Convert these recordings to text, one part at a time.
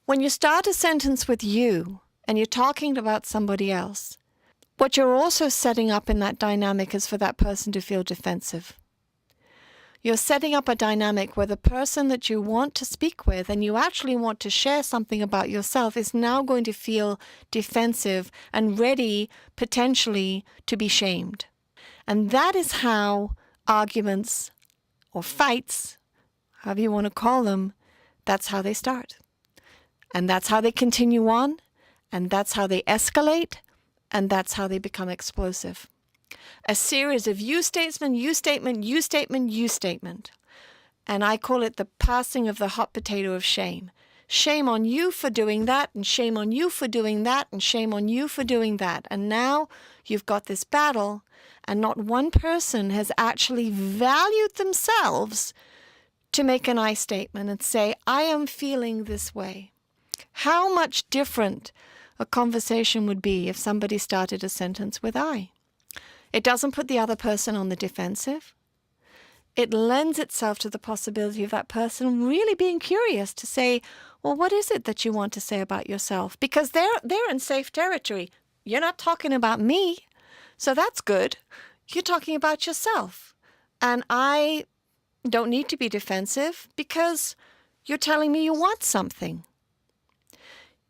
When you start a sentence with you and you're talking about somebody else, what you're also setting up in that dynamic is for that person to feel defensive. You're setting up a dynamic where the person that you want to speak with and you actually want to share something about yourself is now going to feel defensive and ready potentially to be shamed. And that is how arguments or fights, however you want to call them, that's how they start. And that's how they continue on, and that's how they escalate, and that's how they become explosive. A series of you statement, you statement, you statement, you statement. And I call it the passing of the hot potato of shame. Shame on you for doing that, and shame on you for doing that, and shame on you for doing that. And now you've got this battle, and not one person has actually valued themselves to make an I statement and say, I am feeling this way. How much different a conversation would be if somebody started a sentence with I. It doesn't put the other person on the defensive. It lends itself to the possibility of that person really being curious to say, well, what is it that you want to say about yourself? Because they're in safe territory. You're not talking about me, so that's good. You're talking about yourself. And I don't need to be defensive because you're telling me you want something.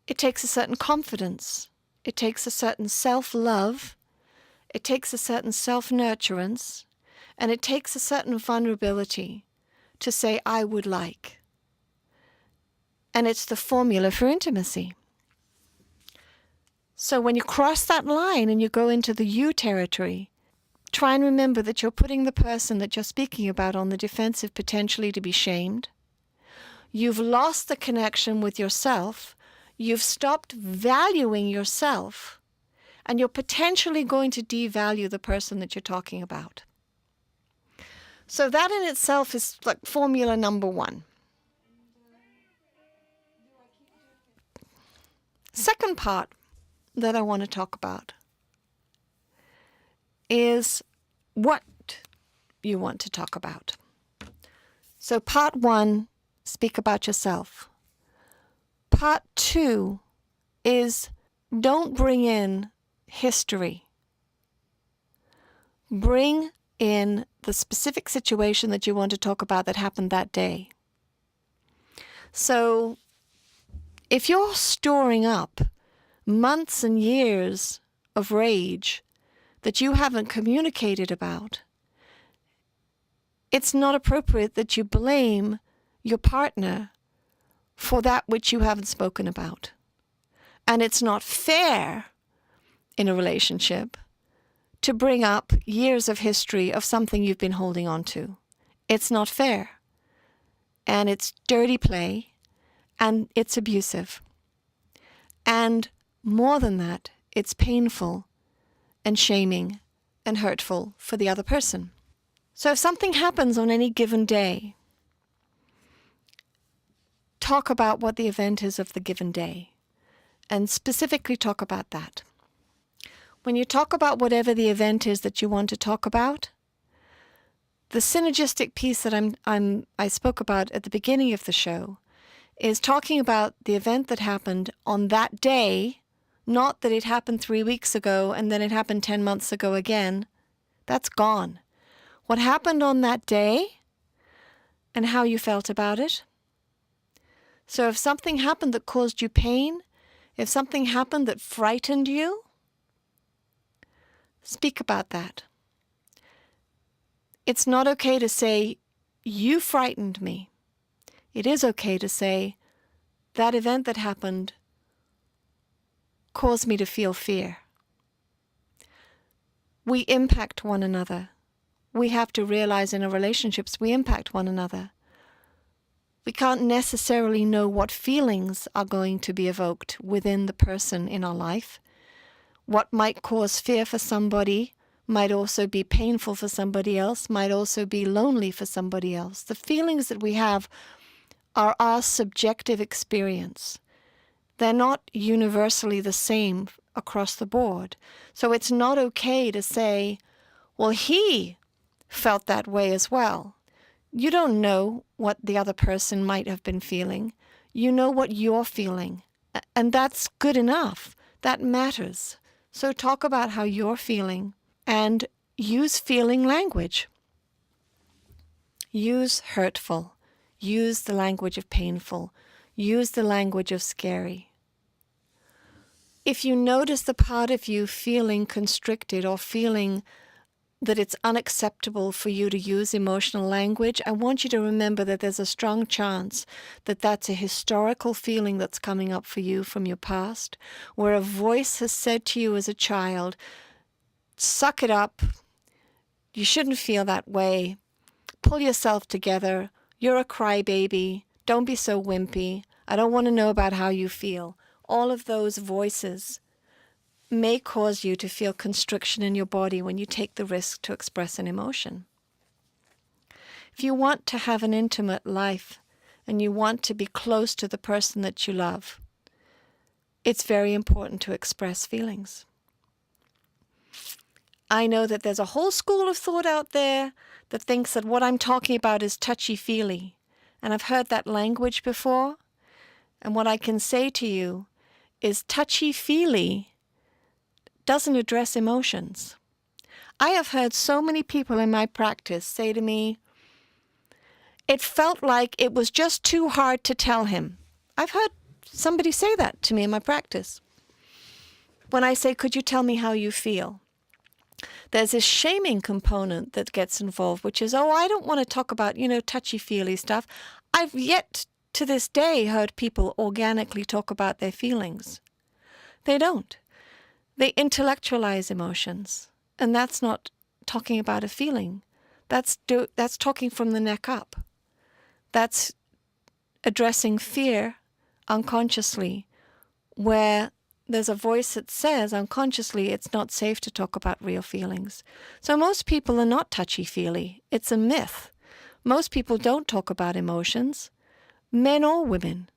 It takes a certain confidence. It takes a certain self-love. It takes a certain self-nurturance. And it takes a certain vulnerability to say, I would like. And it's the formula for intimacy. So when you cross that line and you go into the you territory, try and remember that you're putting the person that you're speaking about on the defensive potentially to be shamed. You've lost the connection with yourself. You've stopped valuing yourself, and you're potentially going to devalue the person that you're talking about. So that in itself is like formula number one. Second part that I want to talk about is what you want to talk about. So part one, speak about yourself. Part two is don't bring in history. Bring in the specific situation that you want to talk about that happened that day. So if you're storing up months and years of rage that you haven't communicated about, it's not appropriate that you blame your partner for that which you haven't spoken about. And it's not fair in a relationship to bring up years of history of something you've been holding on to. It's not fair. And it's dirty play, and it's abusive. And more than that, it's painful and shaming and hurtful for the other person. So if something happens on any given day, talk about what the event is of the given day, and specifically talk about that. When you talk about whatever the event is that you want to talk about, the synergistic piece that I spoke about at the beginning of the show is talking about the event that happened on that day, not that it happened 3 weeks ago and then it happened 10 months ago again. That's gone. What happened on that day and how you felt about it. So if something happened that caused you pain, if something happened that frightened you, speak about that. It's not okay to say, you frightened me. It is okay to say, that event that happened caused me to feel fear. We impact one another. We have to realize in our relationships we impact one another. We can't necessarily know what feelings are going to be evoked within the person in our life. What might cause fear for somebody might also be painful for somebody else, might also be lonely for somebody else. The feelings that we have are our subjective experience. They're not universally the same across the board. So it's not okay to say, well, he felt that way as well. You don't know what the other person might have been feeling. You know what you're feeling, and that's good enough. That matters. So talk about how you're feeling and use feeling language. Use hurtful. Use the language of painful. Use the language of scary. If you notice the part of you feeling constricted or feeling that it's unacceptable for you to use emotional language, I want you to remember that there's a strong chance that that's a historical feeling that's coming up for you from your past, where a voice has said to you as a child, suck it up, you shouldn't feel that way, pull yourself together, you're a crybaby, don't be so wimpy, I don't want to know about how you feel. All of those voices may cause you to feel constriction in your body when you take the risk to express an emotion. If you want to have an intimate life and you want to be close to the person that you love, it's very important to express feelings. I know that there's a whole school of thought out there that thinks that what I'm talking about is touchy-feely, and I've heard that language before, and what I can say to you is touchy-feely doesn't address emotions. I have heard so many people in my practice say to me, it felt like it was just too hard to tell him. I've heard somebody say that to me in my practice. When I say, could you tell me how you feel? There's this shaming component that gets involved, which is, oh, I don't want to talk about, touchy-feely stuff. I've yet to this day heard people organically talk about their feelings. They don't. They intellectualize emotions, and that's not talking about a feeling. That's talking from the neck up. That's addressing fear unconsciously, where there's a voice that says unconsciously it's not safe to talk about real feelings. So most people are not touchy-feely. It's a myth. Most people don't talk about emotions, men or women.